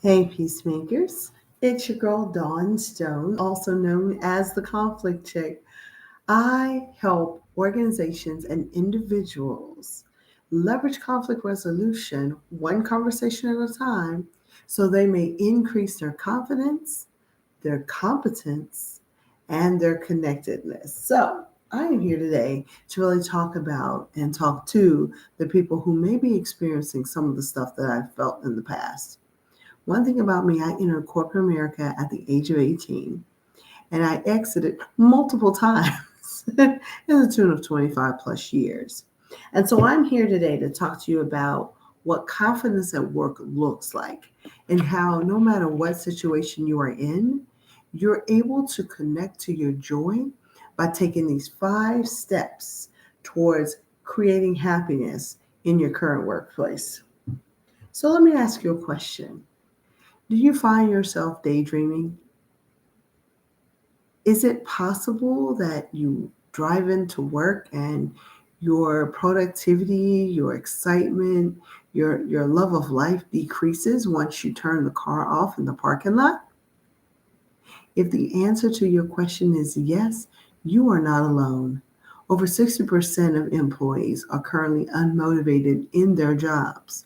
Hey, peacemakers. It's your girl, Dawn Stone, also known as the Conflict Chick. I help organizations and individuals leverage conflict resolution one conversation at a time so they may increase their confidence, their competence, and their connectedness. So, I am here today to really talk about and talk to the people who may be experiencing some of the stuff that I've felt in the past. One thing about me, I entered corporate America at the age of 18 and I exited multiple times in the tune of 25 plus years. And so I'm here today to talk to you about what confidence at work looks like and how no matter what situation you are in, you're able to connect to your joy by taking these 5 steps towards creating happiness in your current workplace. So let me ask you a question. Do you find yourself daydreaming? Is it possible that you drive into work and your productivity, your excitement, your love of life decreases once you turn the car off in the parking lot? If the answer to your question is yes, you are not alone. Over 60% of employees are currently unmotivated in their jobs.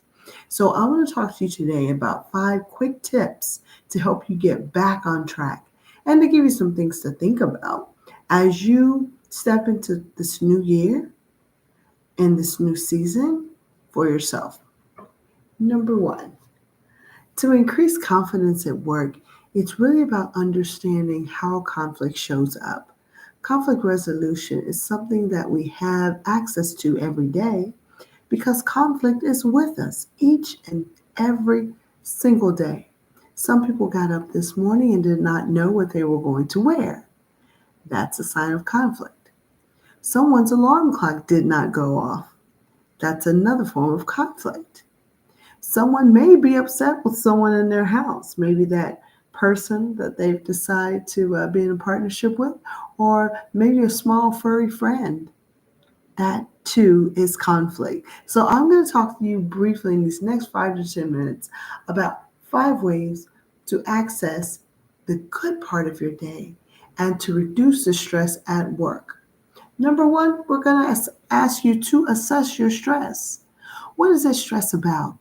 So, I want to talk to you today about 5 quick tips to help you get back on track and to give you some things to think about as you step into this new year and this new season for yourself. Number one, to increase confidence at work, it's really about understanding how conflict shows up. Conflict resolution is something that we have access to every day because conflict is with us each and every single day. Some people got up this morning and did not know what they were going to wear. That's a sign of conflict. Someone's alarm clock did not go off. That's another form of conflict. Someone may be upset with someone in their house, maybe that person that they've decided to be in a partnership with, or maybe a small furry friend. That too is conflict. So I'm going to talk to you briefly in these next 5 to 10 minutes about 5 ways to access the good part of your day and to reduce the stress at work. Number one, we're going to ask you to assess your stress. What is that stress about?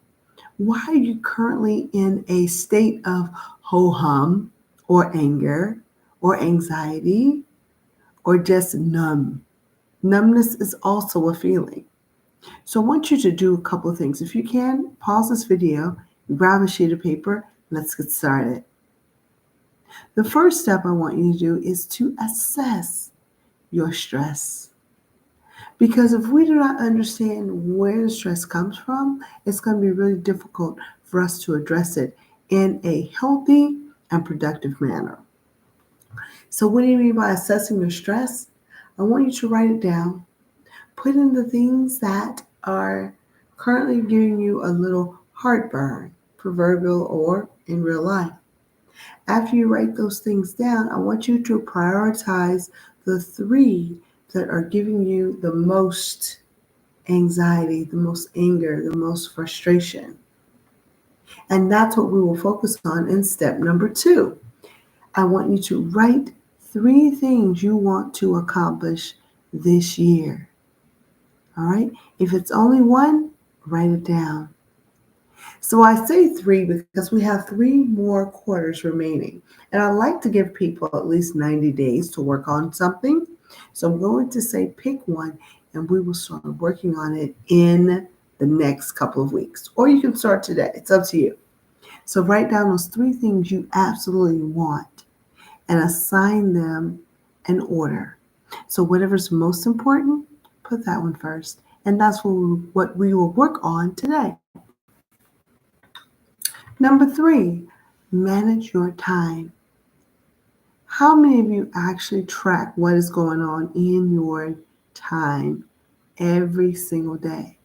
Why are you currently in a state of ho hum or anger or anxiety or just numb? Numbness is also a feeling. So I want you to do a couple of things. If you can, pause this video, grab a sheet of paper, let's get started. The first step I want you to do is to assess your stress. Because if we do not understand where the stress comes from, it's going to be really difficult for us to address it in a healthy and productive manner. So, what do you mean by assessing your stress? I want you to write it down. Put in the things that are currently giving you a little heartburn, proverbial or in real life. After you write those things down, I want you to prioritize the 3 that are giving you the most anxiety, the most anger, the most frustration. And that's what we will focus on in step number 2. I want you to write 3 things you want to accomplish this year. All right? If it's only one, write it down. So I say 3 because we have 3 more quarters remaining. And I like to give people at least 90 days to work on something. So I'm going to say pick one and we will start working on it in the next couple of weeks. Or you can start today. It's up to you. So write down those 3 things you absolutely want and assign them an order. So whatever's most important, put that one first. And that's what we will work on today. Number 3, manage your time. How many of you actually track what is going on in your time every single day?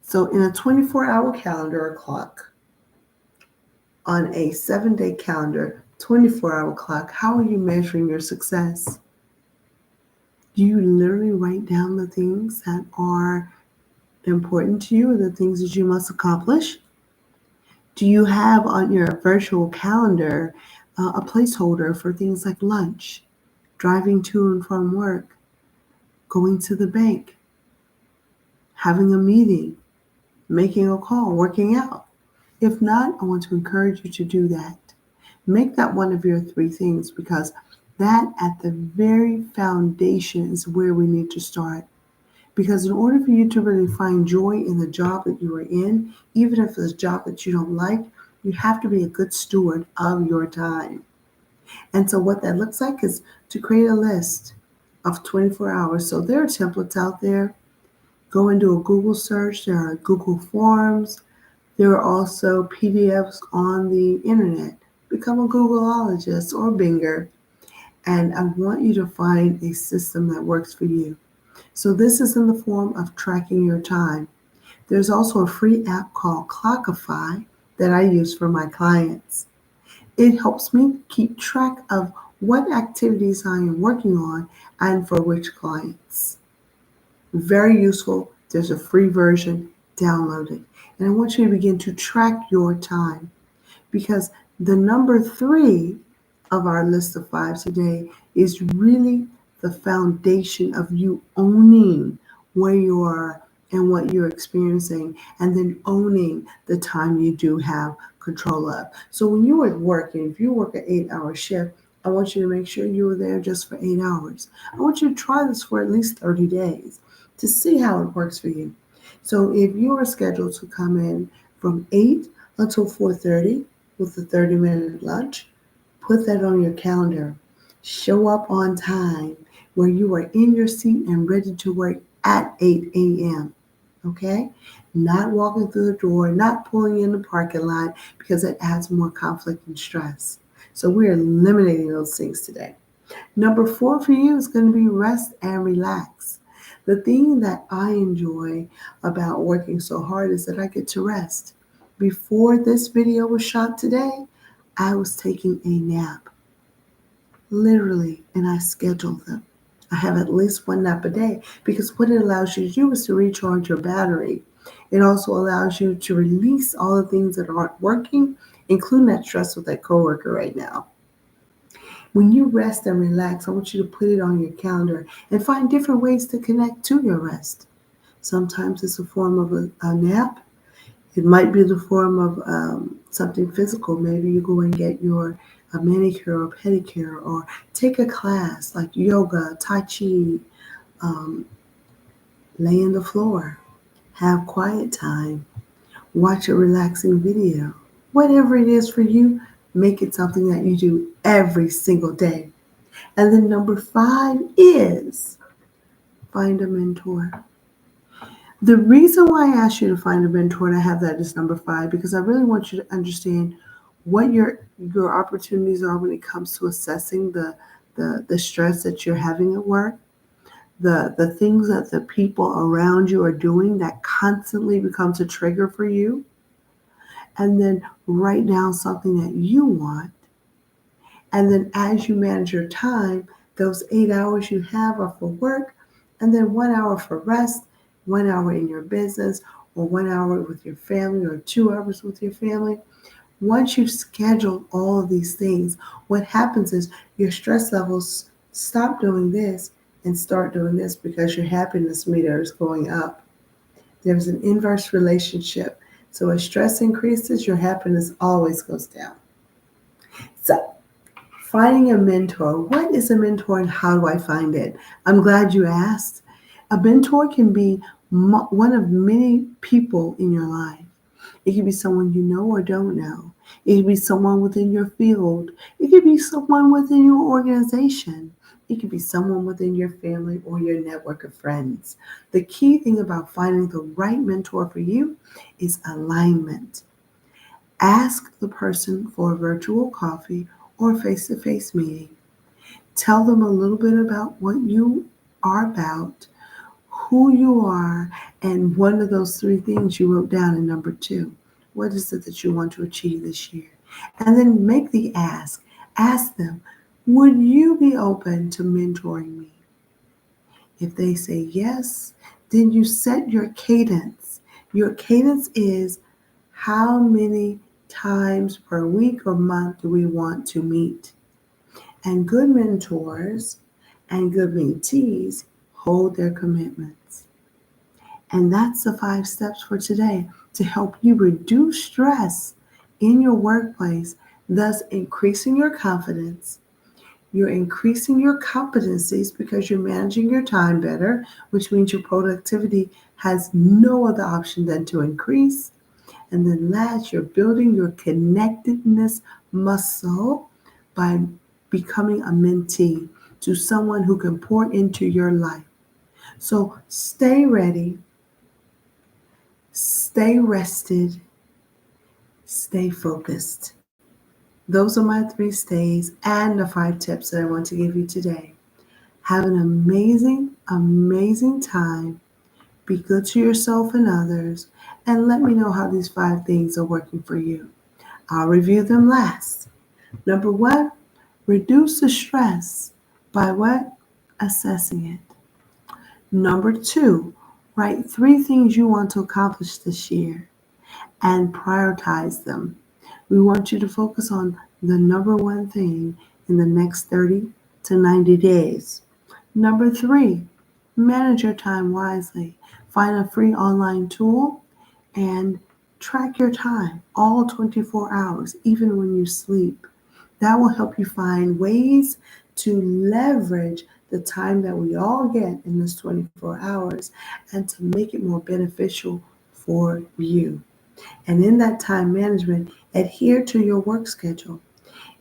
So in a 24-hour calendar or clock, on a 7-day calendar, 24-hour clock, how are you measuring your success? Do you literally write down the things that are important to you or the things that you must accomplish? Do you have on your virtual calendar a placeholder for things like lunch, driving to and from work, going to the bank, having a meeting, making a call, working out? If not, I want to encourage you to do that. Make that one of your three things because that at the very foundation is where we need to start. Because in order for you to really find joy in the job that you are in, even if it's a job that you don't like, you have to be a good steward of your time. And so what that looks like is to create a list of 24 hours. So there are templates out there. Go and do a Google search. There are Google Forms. There are also PDFs on the internet. Become a Googleologist or Binger. And I want you to find a system that works for you. So this is in the form of tracking your time. There's also a free app called Clockify that I use for my clients. It helps me keep track of what activities I am working on and for which clients. Very useful. There's a free version. Download it. And I want you to begin to track your time because the number 3 of our list of 5 today is really the foundation of you owning where you are and what you're experiencing, and then owning the time you do have control of. So when you are working, if you work an 8-hour shift, I want you to make sure you are there just for 8 hours. I want you to try this for at least 30 days to see how it works for you. So if you are scheduled to come in from 8 until 4:30 with a 30-minute lunch, put that on your calendar. Show up on time where you are in your seat and ready to work at 8 a.m. Okay? Not walking through the door, not pulling in the parking lot because it adds more conflict and stress. So we're eliminating those things today. Number 4 for you is going to be rest and relax. The thing that I enjoy about working so hard is that I get to rest. Before this video was shot today, I was taking a nap, literally, and I scheduled them. I have at least one nap a day because what it allows you to do is to recharge your battery. It also allows you to release all the things that aren't working, including that stress with that coworker right now. When you rest and relax, I want you to put it on your calendar and find different ways to connect to your rest. Sometimes it's a form of a nap. It might be the form of something physical. Maybe you go and get your a manicure or pedicure or take a class like yoga, tai chi, um, lay on the floor, have quiet time, watch a relaxing video. Whatever it is for you, make it something that you do every single day. And then number 5 is find a mentor. The reason why I asked you to find a mentor and I have that as number 5, because I really want you to understand what your opportunities are when it comes to assessing the stress that you're having at work, the things that the people around you are doing that constantly becomes a trigger for you, and then write down something that you want. And then as you manage your time, those 8 hours you have are for work, and then 1 hour for rest, 1 hour in your business, or 1 hour with your family, or 2 hours with your family. Once you've scheduled all of these things, what happens is your stress levels stop doing this and start doing this because your happiness meter is going up. There's an inverse relationship. So as stress increases, your happiness always goes down. So finding a mentor. What is a mentor and how do I find it? I'm glad you asked. A mentor can be one of many people in your life. It could be someone you know or don't know. It could be someone within your field. It could be someone within your organization. It could be someone within your family or your network of friends. The key thing about finding the right mentor for you is alignment. Ask the person for a virtual coffee or face-to-face meeting. Tell them a little bit about what you are about, who you are, and one of those 3 things you wrote down in number 2. What is it that you want to achieve this year? And then make the ask. Ask them, would you be open to mentoring me? If they say yes, then you set your cadence. Your cadence is how many times per week or month do we want to meet? And good mentors and good mentees hold their commitments. And that's the 5 steps for today to help you reduce stress in your workplace, thus increasing your confidence. You're increasing your competencies because you're managing your time better, which means your productivity has no other option than to increase. And then last, you're building your connectedness muscle by becoming a mentee to someone who can pour into your life. So stay ready, stay rested, stay focused. Those are my 3 stays and the 5 tips that I want to give you today. Have an amazing, amazing time. Be good to yourself and others, and let me know how these 5 things are working for you. I'll review them last. Number 1, reduce the stress by what? Assessing it. Number 2, write 3 things you want to accomplish this year and prioritize them. We want you to focus on the number 1 thing in the next 30 to 90 days. Number 3, manage your time wisely. Find a free online tool and track your time all 24 hours, even when you sleep. That will help you find ways to leverage the time that we all get in this 24 hours and to make it more beneficial for you. And in that time management, adhere to your work schedule.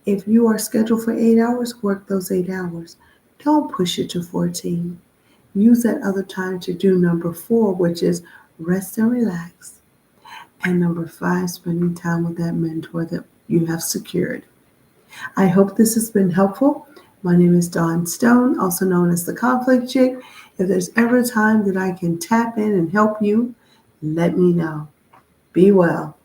If you are scheduled for 8 hours, work those 8 hours. Don't push it to 14. Use that other time to do number 4, which is rest and relax. And number 5, spending time with that mentor that you have secured. I hope this has been helpful. My name is Dawn Stone, also known as the Conflict Chick. If there's ever a time that I can tap in and help you, let me know. Be well.